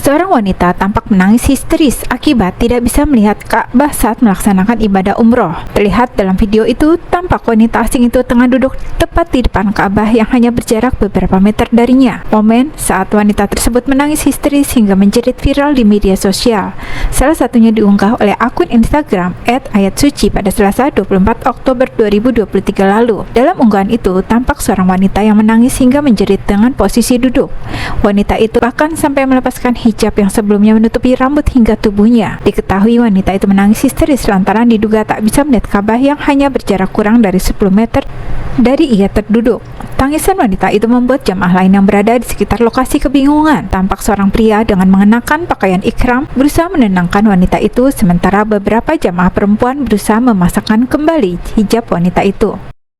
Seorang wanita tampak menangis histeris akibat tidak bisa melihat Ka'bah saat melaksanakan ibadah umroh. Terlihat dalam video itu, tampak wanita asing itu tengah duduk tepat di depan Ka'bah yang hanya berjarak beberapa meter darinya. Momen saat wanita tersebut menangis histeris hingga menjerit viral di media sosial. Salah satunya diunggah oleh akun Instagram @ayatsuci pada Selasa 24 Oktober 2023 lalu. Dalam unggahan itu, tampak seorang wanita yang menangis hingga menjerit dengan posisi duduk. Wanita itu bahkan sampai melepaskan hijab yang sebelumnya menutupi rambut hingga tubuhnya. Diketahui wanita itu menangis histeris lantaran diduga tak bisa melihat Ka'bah yang hanya berjarak kurang dari 10 meter dari ia terduduk. Tangisan wanita itu membuat jamaah lain yang berada di sekitar lokasi kebingungan. Tampak seorang pria dengan mengenakan pakaian ihram berusaha menenangkan wanita itu, sementara beberapa jamaah perempuan berusaha memasangkan kembali hijab wanita itu.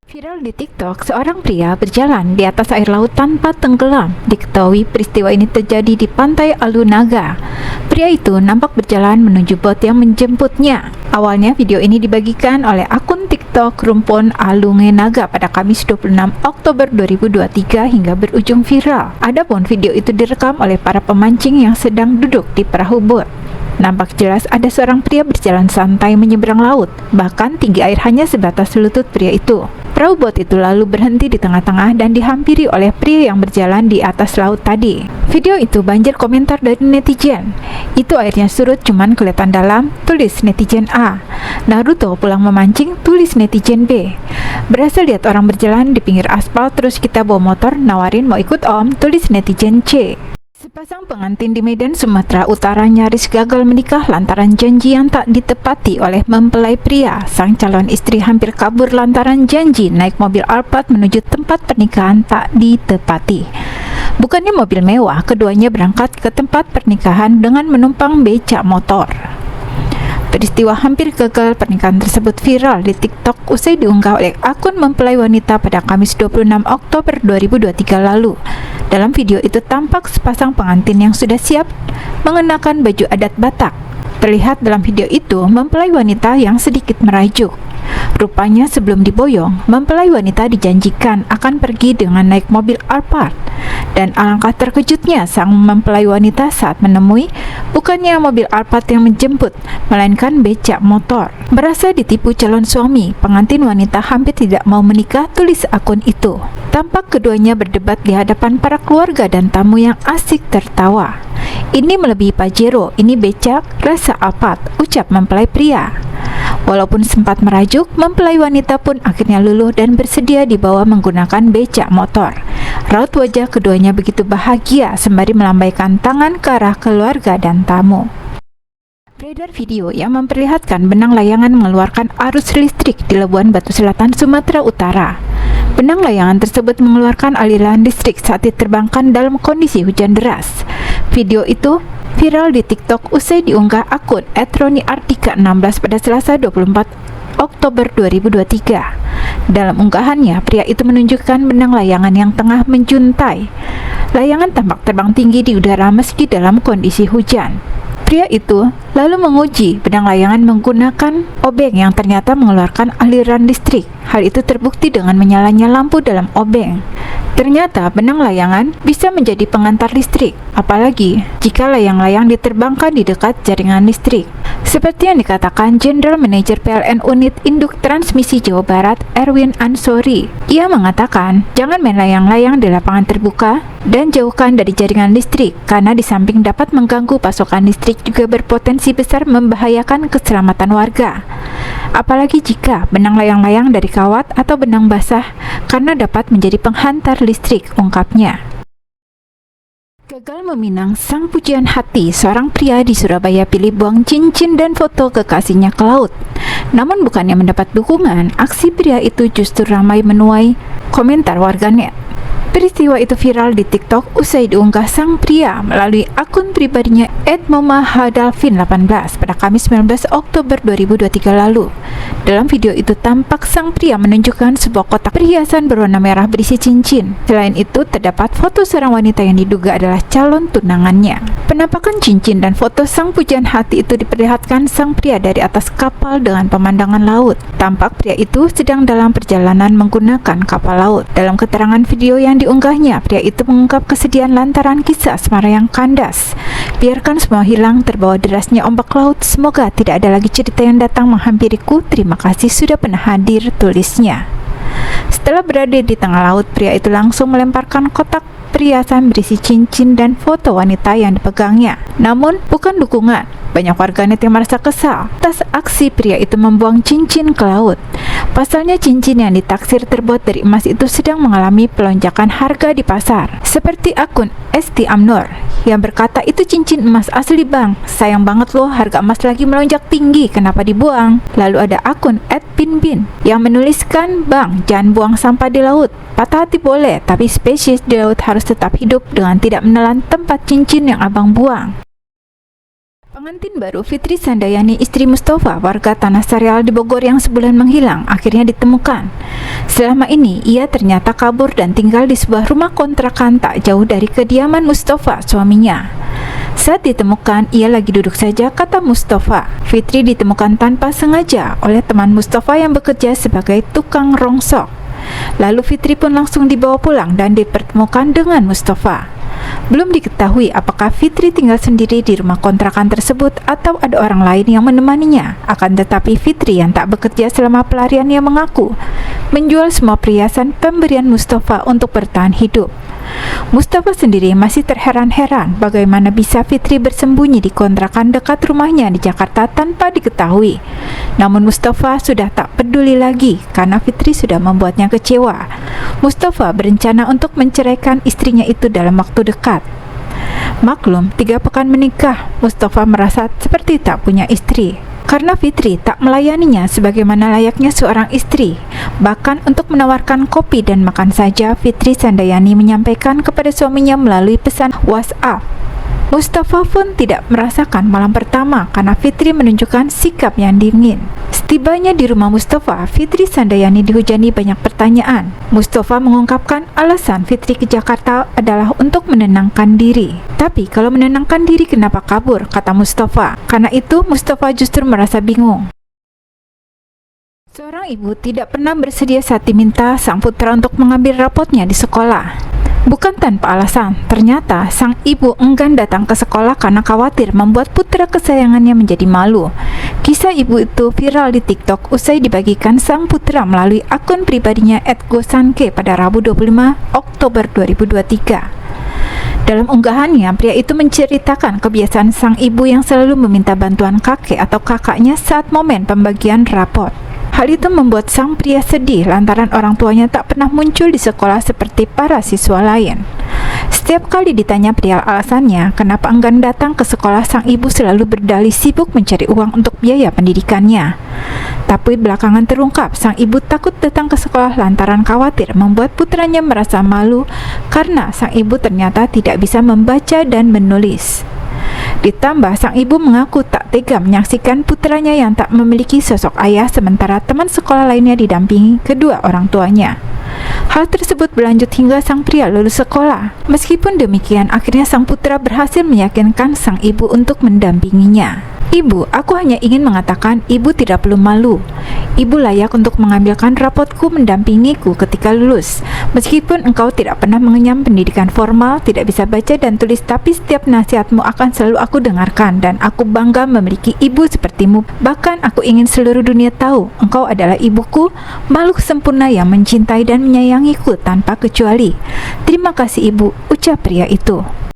Viral di TikTok, seorang pria berjalan di atas air laut tanpa tenggelam. Diketahui peristiwa ini terjadi di pantai Alunaga. Pria itu nampak berjalan menuju bot yang menjemputnya. Awalnya video ini dibagikan oleh akun TikTok Rumpun Alungenaga pada Kamis 26 Oktober 2023 hingga berujung viral. Adapun video itu direkam oleh para pemancing yang sedang duduk di perahu bot. Nampak jelas ada seorang pria berjalan santai menyeberang laut, bahkan tinggi air hanya sebatas lutut pria itu. Perahu bot itu lalu berhenti di tengah-tengah dan dihampiri oleh pria yang berjalan di atas laut tadi. Video itu banjir komentar dari netizen. "Itu airnya surut cuman kelihatan dalam," tulis netizen A. "Naruto pulang memancing," tulis netizen B. "Berasa lihat orang berjalan di pinggir aspal terus kita bawa motor nawarin mau ikut om," tulis netizen C. Sepasang pengantin di Medan, Sumatera Utara nyaris gagal menikah lantaran janji yang tak ditepati oleh mempelai pria. Sang calon istri hampir kabur lantaran janji naik mobil Alphard menuju tempat pernikahan tak ditepati. Bukannya mobil mewah, keduanya berangkat ke tempat pernikahan dengan menumpang becak motor. Peristiwa hampir gagal pernikahan tersebut viral di TikTok usai diunggah oleh akun mempelai wanita pada Kamis 26 Oktober 2023 lalu. Dalam video itu tampak sepasang pengantin yang sudah siap mengenakan baju adat Batak. Terlihat dalam video itu mempelai wanita yang sedikit merajuk. Rupanya sebelum diboyong, mempelai wanita dijanjikan akan pergi dengan naik mobil Alphard. Dan alangkah terkejutnya sang mempelai wanita saat menemui bukannya mobil Alphard yang menjemput, melainkan becak motor. Merasa ditipu calon suami, pengantin wanita hampir tidak mau menikah, tulis akun itu. Tampak keduanya berdebat di hadapan para keluarga dan tamu yang asik tertawa. "Ini melebihi Pajero, ini becak, rasa Alphard," ucap mempelai pria. Walaupun sempat merajuk, mempelai wanita pun akhirnya luluh dan bersedia dibawa menggunakan becak motor. Raut wajah keduanya begitu bahagia sembari melambaikan tangan ke arah keluarga dan tamu. Beredar video yang memperlihatkan benang layangan mengeluarkan arus listrik di Labuan Batu Selatan, Sumatera Utara. Benang layangan tersebut mengeluarkan aliran listrik saat diterbangkan dalam kondisi hujan deras. Video itu viral di TikTok usai diunggah akun @roniartika16 pada Selasa 24 Oktober 2023. Dalam unggahannya, pria itu menunjukkan benang layangan yang tengah menjuntai. Layangan tampak terbang tinggi di udara meski dalam kondisi hujan. Pria itu lalu menguji benang layangan menggunakan obeng yang ternyata mengeluarkan aliran listrik. Hal itu terbukti dengan menyalanya lampu dalam obeng. Ternyata benang layangan bisa menjadi pengantar listrik, apalagi jika layang-layang diterbangkan di dekat jaringan listrik. Seperti yang dikatakan General Manager PLN Unit Induk Transmisi Jawa Barat, Erwin Ansori. Ia mengatakan, jangan main layang-layang di lapangan terbuka dan jauhkan dari jaringan listrik, karena di samping dapat mengganggu pasokan listrik juga berpotensi besar membahayakan keselamatan warga. Apalagi jika benang layang-layang dari kawat atau benang basah, karena dapat menjadi penghantar listrik, ungkapnya. Gagal meminang sang pujian hati, seorang pria di Surabaya pilih buang cincin dan foto kekasihnya ke laut. Namun bukannya mendapat dukungan, aksi pria itu justru ramai menuai komentar warganet. Peristiwa itu viral di TikTok usai diunggah sang pria melalui akun pribadinya @momahadalvin18 pada Kamis 19 Oktober 2023 lalu. Dalam video itu tampak sang pria menunjukkan sebuah kotak perhiasan berwarna merah berisi cincin. Selain itu terdapat foto seorang wanita yang diduga adalah calon tunangannya. Penampakan cincin dan foto sang pujian hati itu diperlihatkan sang pria dari atas kapal dengan pemandangan laut. Tampak pria itu sedang dalam perjalanan menggunakan kapal laut. Dalam keterangan video yang diunggahnya, pria itu mengungkap kesedihan lantaran kisah asmara yang kandas. Biarkan semua hilang terbawa derasnya ombak laut. Semoga tidak ada lagi cerita yang datang menghampiriku. Terima kasih sudah pernah hadir, tulisnya. Setelah berada di tengah laut, pria itu langsung melemparkan kotak perhiasan berisi cincin dan foto wanita yang dipegangnya. Namun, bukan dukungan. Banyak warganet yang merasa kesal atas aksi pria itu membuang cincin ke laut. Pasalnya cincin yang ditaksir terbuat dari emas itu sedang mengalami pelonjakan harga di pasar. Seperti akun ST Amnor yang berkata, itu cincin emas asli bang, sayang banget loh, harga emas lagi melonjak tinggi, kenapa dibuang? Lalu ada akun @pinbin yang menuliskan, bang jangan buang sampah di laut, patah hati boleh, tapi spesies di laut harus tetap hidup dengan tidak menelan tempat cincin yang abang buang. Pengantin baru Fitri Sandayani, istri Mustafa, warga Tanah Sareal di Bogor yang sebulan menghilang, akhirnya ditemukan. Selama ini, ia ternyata kabur dan tinggal di sebuah rumah kontrakan tak jauh dari kediaman Mustafa, suaminya. Saat ditemukan, ia lagi duduk saja, kata Mustafa. Fitri ditemukan tanpa sengaja oleh teman Mustafa yang bekerja sebagai tukang rongsok. Lalu Fitri pun langsung dibawa pulang dan dipertemukan dengan Mustafa. Belum diketahui apakah Fitri tinggal sendiri di rumah kontrakan tersebut atau ada orang lain yang menemaninya. Akan tetapi Fitri yang tak bekerja selama pelariannya mengaku menjual semua perhiasan pemberian Mustafa untuk bertahan hidup. Mustafa sendiri masih terheran-heran bagaimana bisa Fitri bersembunyi di kontrakan dekat rumahnya di Jakarta tanpa diketahui. Namun Mustafa sudah tak peduli lagi karena Fitri sudah membuatnya kecewa. Mustafa berencana untuk menceraikan istrinya itu dalam waktu dekat. Maklum, 3 pekan menikah, Mustafa merasa seperti tak punya istri karena Fitri tak melayaninya sebagaimana layaknya seorang istri. Bahkan untuk menawarkan kopi dan makan saja, Fitri Sandayani menyampaikan kepada suaminya melalui pesan WhatsApp. Mustafa pun tidak merasakan malam pertama karena Fitri menunjukkan sikap yang dingin. Setibanya di rumah Mustafa, Fitri Sandayani dihujani banyak pertanyaan. Mustafa mengungkapkan alasan Fitri ke Jakarta adalah untuk menenangkan diri. Tapi kalau menenangkan diri kenapa kabur, kata Mustafa. Karena itu Mustafa justru merasa bingung. Seorang ibu tidak pernah bersedia saat diminta sang putra untuk mengambil rapotnya di sekolah. Bukan tanpa alasan, ternyata sang ibu enggan datang ke sekolah karena khawatir membuat putra kesayangannya menjadi malu. Kisah ibu itu viral di TikTok usai dibagikan sang putra melalui akun pribadinya @gosanke pada Rabu 25 Oktober 2023. Dalam unggahannya, pria itu menceritakan kebiasaan sang ibu yang selalu meminta bantuan kakek atau kakaknya saat momen pembagian rapot. Hal itu membuat sang pria sedih lantaran orang tuanya tak pernah muncul di sekolah seperti para siswa lain. Setiap kali ditanya perihal alasannya kenapa enggan datang ke sekolah, sang ibu selalu berdalih sibuk mencari uang untuk biaya pendidikannya. Tapi belakangan terungkap sang ibu takut datang ke sekolah lantaran khawatir membuat putranya merasa malu karena sang ibu ternyata tidak bisa membaca dan menulis. Ditambah sang ibu mengaku tak tega menyaksikan putranya yang tak memiliki sosok ayah sementara teman sekolah lainnya didampingi kedua orang tuanya. Hal tersebut berlanjut hingga sang pria lulus sekolah. Meskipun demikian, akhirnya sang putra berhasil meyakinkan sang ibu untuk mendampinginya. Ibu, aku hanya ingin mengatakan ibu tidak perlu malu. Ibu layak untuk mengambilkan rapotku mendampingiku ketika lulus. Meskipun engkau tidak pernah mengenyam pendidikan formal, tidak bisa baca dan tulis, tapi setiap nasihatmu akan selalu aku dengarkan dan aku bangga memiliki ibu sepertimu. Bahkan aku ingin seluruh dunia tahu engkau adalah ibuku, makhluk sempurna yang mencintai dan menyayangiku tanpa kecuali. Terima kasih ibu, ucap pria itu.